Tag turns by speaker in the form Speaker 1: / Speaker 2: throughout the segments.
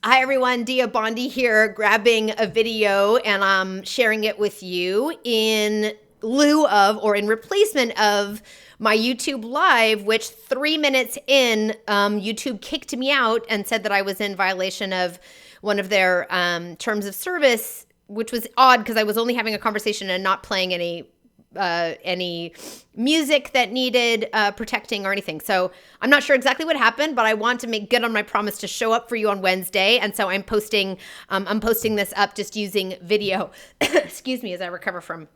Speaker 1: Hi everyone, Dia Bondi here, grabbing a video and I'm sharing it with you in lieu of or in replacement of my YouTube Live, which 3 minutes in, YouTube kicked me out and said that I was in violation of one of their terms of service, which was odd because I was only having a conversation and not playing any music that needed protecting or anything. So I'm not sure exactly what happened, but I want to make good on my promise to show up for you on Wednesday. And so I'm posting this up just using video. Excuse me as I recover from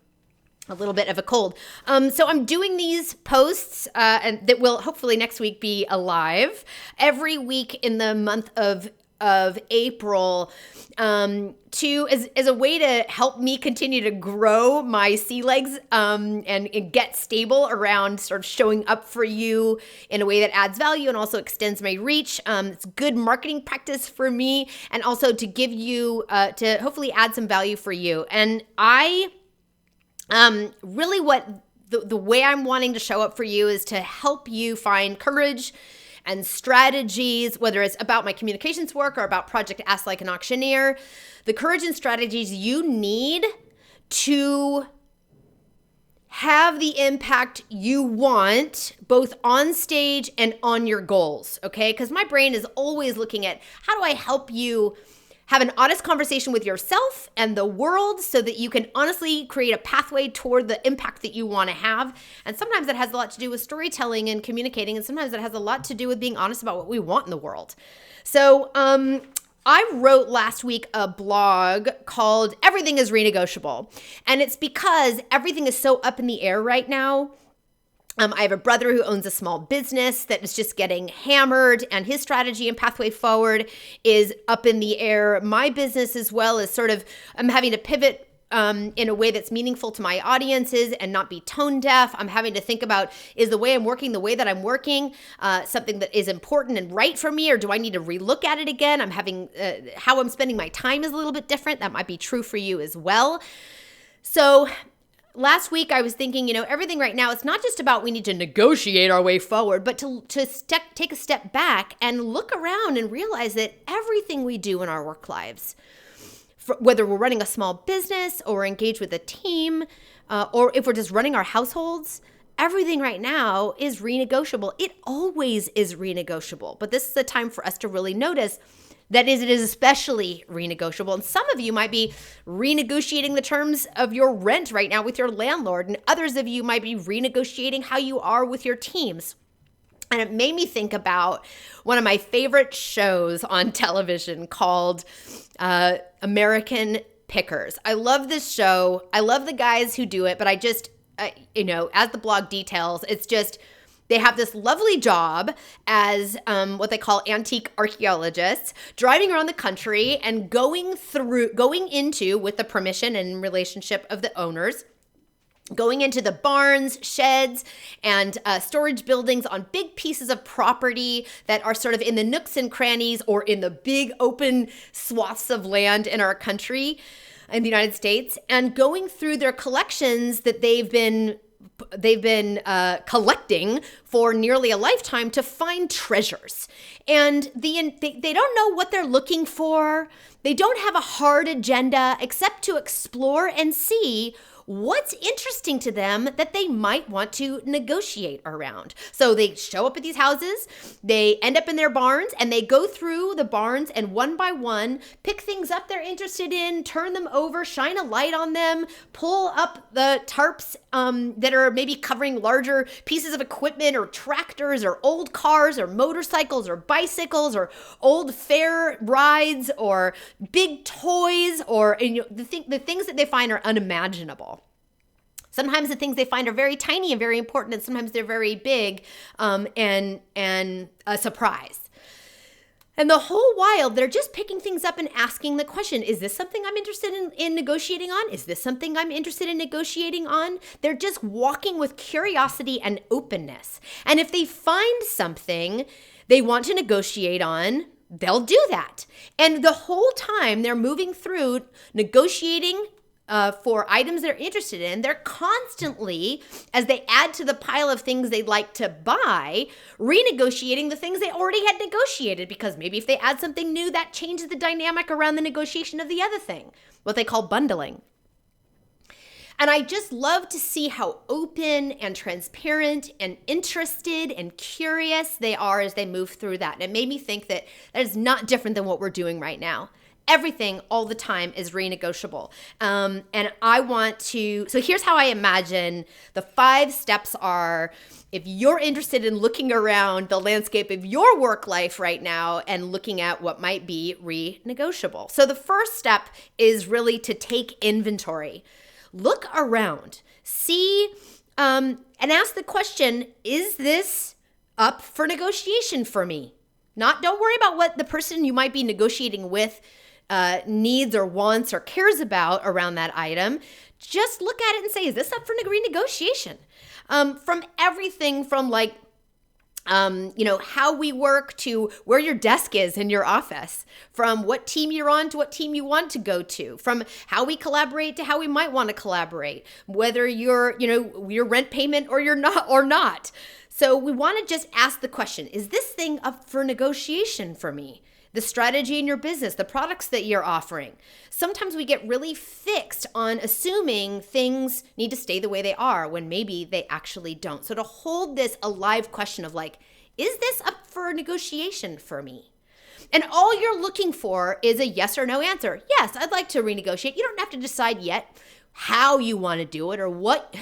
Speaker 1: a little bit of a cold. So I'm doing these posts and that will hopefully next week be alive every week in the month of April as a way to help me continue to grow my sea legs and get stable around sort of showing up for you in a way that adds value and also extends my reach. It's good marketing practice for me and also to give you to hopefully add some value for you. And I really what the way I'm wanting to show up for you is to help you find courage and strategies, whether it's about my communications work or about Project Ask Like an Auctioneer, the courage and strategies you need to have the impact you want both on stage and on your goals, okay? Because my brain is always looking at how do I help you have an honest conversation with yourself and the world so that you can honestly create a pathway toward the impact that you want to have. And sometimes that has a lot to do with storytelling and communicating, and sometimes it has a lot to do with being honest about what we want in the world. So I wrote last week a blog called Everything is Renegotiable. And it's because everything is so up in the air right now. I have a brother who owns a small business that is just getting hammered, and his strategy and pathway forward is up in the air. My business as well is sort of, I'm having to pivot in a way that's meaningful to my audiences and not be tone deaf. I'm having to think about, is the way I'm working, the way that I'm working, something that is important and right for me, or do I need to relook at it again? I'm having, how I'm spending my time is a little bit different. That might be true for you as well. So last week, I was thinking, everything right now, it's not just about we need to negotiate our way forward, but to take a step back and look around and realize that everything we do in our work lives, whether we're running a small business or engaged with a team, or if we're just running our households, everything right now is renegotiable. It always is renegotiable, but this is the time for us to really notice that it is especially renegotiable. And some of you might be renegotiating the terms of your rent right now with your landlord, and others of you might be renegotiating how you are with your teams. And it made me think about one of my favorite shows on television called American Pickers. I love this show. I love the guys who do it, but I just, as the blog details, it's just, they have this lovely job as what they call antique archaeologists, driving around the country and going into, with the permission and relationship of the owners, going into the barns, sheds, and storage buildings on big pieces of property that are sort of in the nooks and crannies or in the big open swaths of land in our country, in the United States, and going through their collections that they've been collecting for nearly a lifetime to find treasures. And they don't know what they're looking for. They don't have a hard agenda except to explore and see what's interesting to them that they might want to negotiate around. So they show up at these houses, they end up in their barns, and they go through the barns and one by one pick things up they're interested in, turn them over, shine a light on them, pull up the tarps that are maybe covering larger pieces of equipment or tractors or old cars or motorcycles or bicycles or old fair rides or big toys or the things that they find are unimaginable. Sometimes the things they find are very tiny and very important, and sometimes they're very big and a surprise. And the whole while, they're just picking things up and asking the question, is this something I'm interested in negotiating on? Is this something I'm interested in negotiating on? They're just walking with curiosity and openness. And if they find something they want to negotiate on, they'll do that. And the whole time they're moving through negotiating for items they're interested in, they're constantly, as they add to the pile of things they'd like to buy, renegotiating the things they already had negotiated, because maybe if they add something new, that changes the dynamic around the negotiation of the other thing, what they call bundling. And I just love to see how open and transparent and interested and curious they are as they move through that. And it made me think that that is not different than what we're doing right now. Everything all the time is renegotiable. And I want to, so here's how I imagine the 5 steps are, if you're interested in looking around the landscape of your work life right now and looking at what might be renegotiable. So the first step is really to take inventory. Look around, see, and ask the question, is this up for negotiation for me? Don't worry about what the person you might be negotiating with needs or wants or cares about around that item. Just look at it and say, is this up for renegotiation? From everything from like, how we work to where your desk is in your office, from what team you're on to what team you want to go to, from how we collaborate to how we might want to collaborate, whether you're, your rent payment or you're not. So we want to just ask the question, is this thing up for negotiation for me? The strategy in your business, the products that you're offering. Sometimes we get really fixed on assuming things need to stay the way they are when maybe they actually don't. So to hold this alive question of like, is this up for negotiation for me? And all you're looking for is a yes or no answer. Yes, I'd like to renegotiate. You don't have to decide yet how you want to do it or what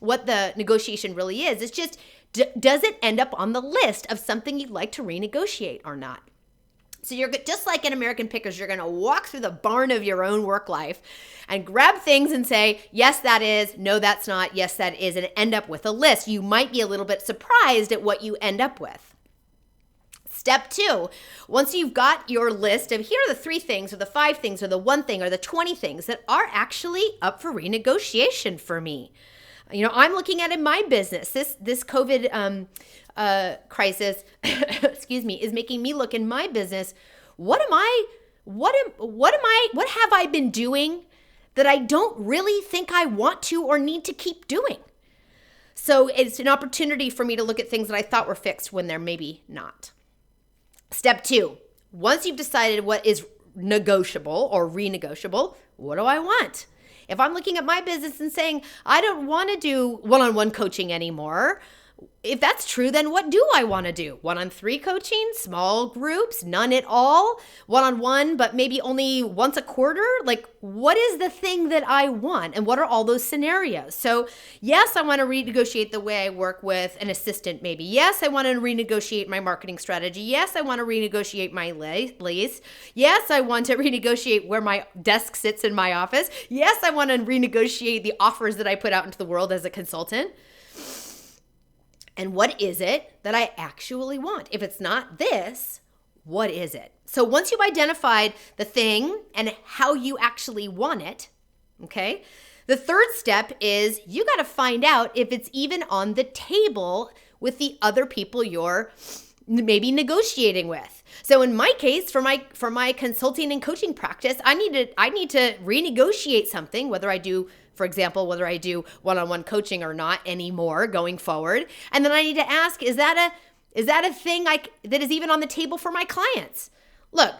Speaker 1: the negotiation really is. It's just, does it end up on the list of something you'd like to renegotiate or not? So you're just like in American Pickers, you're going to walk through the barn of your own work life and grab things and say, yes, that is, no, that's not, yes, that is, and end up with a list. You might be a little bit surprised at what you end up with. Step 2, once you've got your list of here are the 3 things or the 5 things or the 1 thing or the 20 things that are actually up for renegotiation for me. I'm looking at in my business, this COVID crisis, is making me look in my business. What have I been doing that I don't really think I want to or need to keep doing? So it's an opportunity for me to look at things that I thought were fixed when they're maybe not. Step 2, once you've decided what is negotiable or renegotiable, what do I want? If I'm looking at my business and saying, I don't want to do one-on-one coaching anymore, if that's true, then what do I want to do? 1-on-3 coaching, small groups, none at all, 1-on-1, but maybe only once a quarter? Like, what is the thing that I want? And what are all those scenarios? So yes, I want to renegotiate the way I work with an assistant maybe. Yes, I want to renegotiate my marketing strategy. Yes, I want to renegotiate my lease. Yes, I want to renegotiate where my desk sits in my office. Yes, I want to renegotiate the offers that I put out into the world as a consultant. And what is it that I actually want? If it's not this, what is it? So once you've identified the thing and how you actually want it, okay, the third step is you got to find out if it's even on the table with the other people you're maybe negotiating with. So in my case, for my consulting and coaching practice, I need to renegotiate something, whether I do one-on-one coaching or not anymore going forward. And then I need to ask, is that a thing that is even on the table for my clients? Look,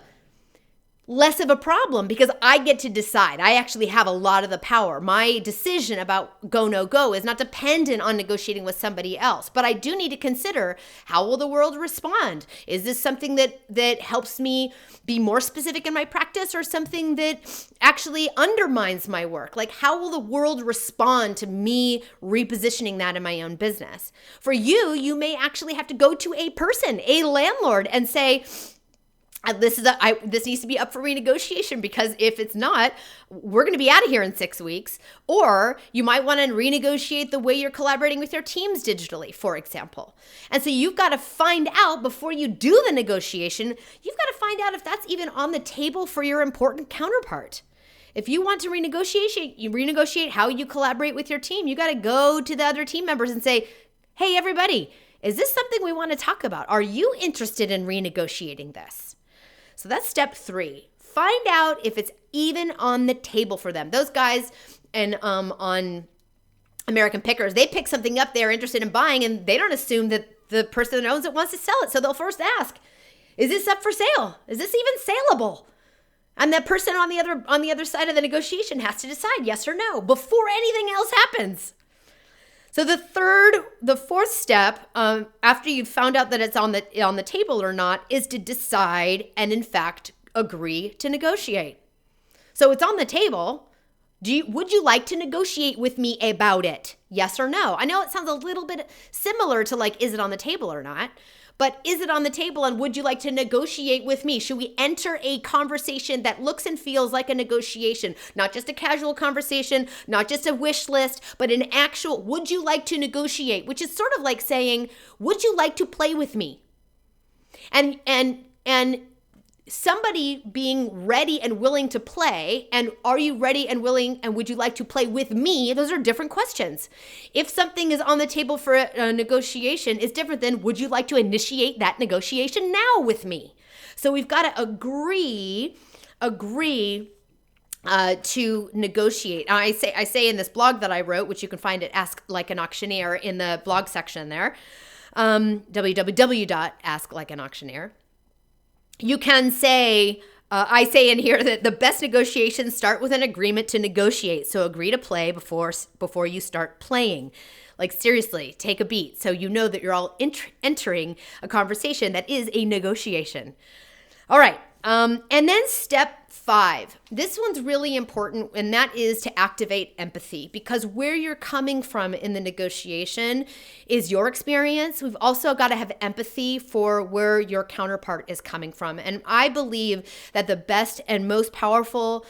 Speaker 1: less of a problem because I get to decide. I actually have a lot of the power. My decision about go, no go is not dependent on negotiating with somebody else. But I do need to consider, how will the world respond? Is this something that helps me be more specific in my practice or something that actually undermines my work? Like, how will the world respond to me repositioning that in my own business? For you, you may actually have to go to a person, a landlord, and say, this needs to be up for renegotiation because if it's not, we're going to be out of here in 6 weeks. Or you might want to renegotiate the way you're collaborating with your teams digitally, for example. And so you've got to find out before you do the negotiation, you've got to find out if that's even on the table for your important counterpart. If you want to renegotiate how you collaborate with your team, you got to go to the other team members and say, hey, everybody, is this something we want to talk about? Are you interested in renegotiating this? So that's step 3. find out if it's even on the table for them. Those guys and on American Pickers, they pick something up they're interested in buying, and they don't assume that the person that owns it wants to sell it. So they'll first ask, is this up for sale? Is this even saleable? And that person on the other side of the negotiation has to decide yes or no before anything else happens. So the fourth step, after you've found out that it's on the table or not, is to decide and in fact agree to negotiate. So it's on the table. Would you like to negotiate with me about it? Yes or no? I know it sounds a little bit similar to like, is it on the table or not? But is it on the table, and would you like to negotiate with me? Should we enter a conversation that looks and feels like a negotiation? Not just a casual conversation, not just a wish list, but an actual, would you like to negotiate? Which is sort of like saying, would you like to play with me? And somebody being ready and willing to play, and are you ready and willing, and would you like to play with me? Those are different questions. If something is on the table for a negotiation, it's different than would you like to initiate that negotiation now with me? So we've got to agree to negotiate. I say in this blog that I wrote, which you can find at Ask Like an Auctioneer in the blog section there, www.asklikeanauctioneer. You can say, I say in here that the best negotiations start with an agreement to negotiate. So agree to play before you start playing. Like seriously, take a beat so you know that you're all entering a conversation that is a negotiation. All right. And then step 5. This one's really important, and that is to activate empathy, because where you're coming from in the negotiation is your experience. We've also got to have empathy for where your counterpart is coming from. And I believe that the best and most powerful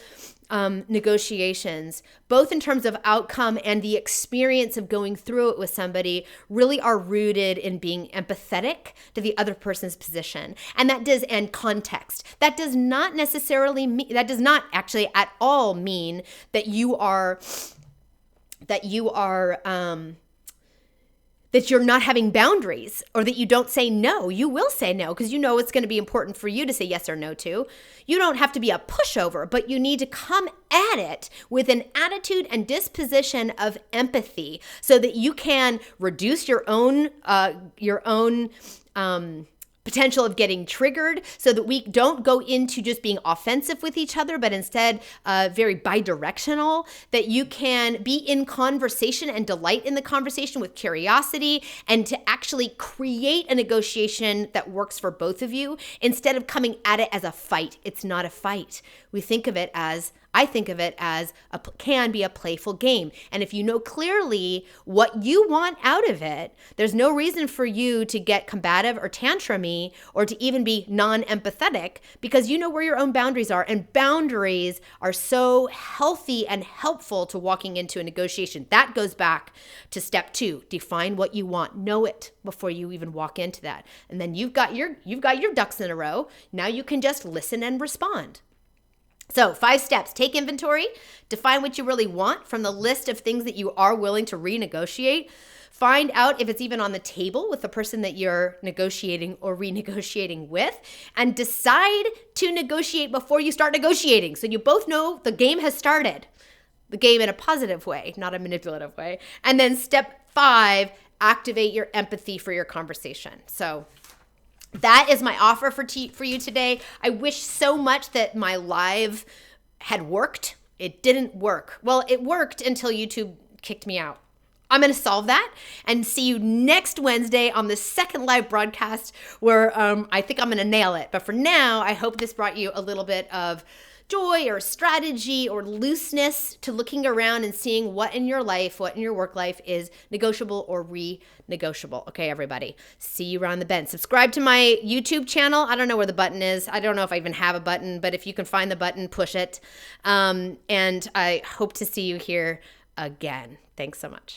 Speaker 1: negotiations, both in terms of outcome and the experience of going through it with somebody, really are rooted in being empathetic to the other person's position. And context. That does not actually at all mean that you're not having boundaries, or that you don't say no. You will say no because you know it's going to be important for you to say yes or no to. You don't have to be a pushover, but you need to come at it with an attitude and disposition of empathy so that you can reduce your own potential of getting triggered, so that we don't go into just being offensive with each other, but instead very bidirectional, that you can be in conversation and delight in the conversation with curiosity, and to actually create a negotiation that works for both of you instead of coming at it as a fight. It's not a fight. I think of it as can be a playful game. And if you know clearly what you want out of it, there's no reason for you to get combative or tantrumy or to even be non-empathetic, because you know where your own boundaries are. And boundaries are so healthy and helpful to walking into a negotiation. That goes back to step 2. Define what you want. Know it before you even walk into that. And then you've got your ducks in a row. Now you can just listen and respond. So 5 steps: take inventory, define what you really want from the list of things that you are willing to renegotiate, find out if it's even on the table with the person that you're negotiating or renegotiating with, and decide to negotiate before you start negotiating. So you both know the game has started, the game in a positive way, not a manipulative way. And then step 5, activate your empathy for your conversation. So that is my offer for you today. I wish so much that my live had worked. It didn't work. Well, it worked until YouTube kicked me out. I'm going to solve that and see you next Wednesday on the second live broadcast where I think I'm going to nail it. But for now, I hope this brought you a little bit of joy or strategy or looseness to looking around and seeing what in your life, what in your work life is negotiable or renegotiable. Okay, everybody, see you around the bend. Subscribe to my YouTube channel. I don't know where the button is. I don't know if I even have a button, but if you can find the button, push it. And I hope to see you here again. Thanks so much.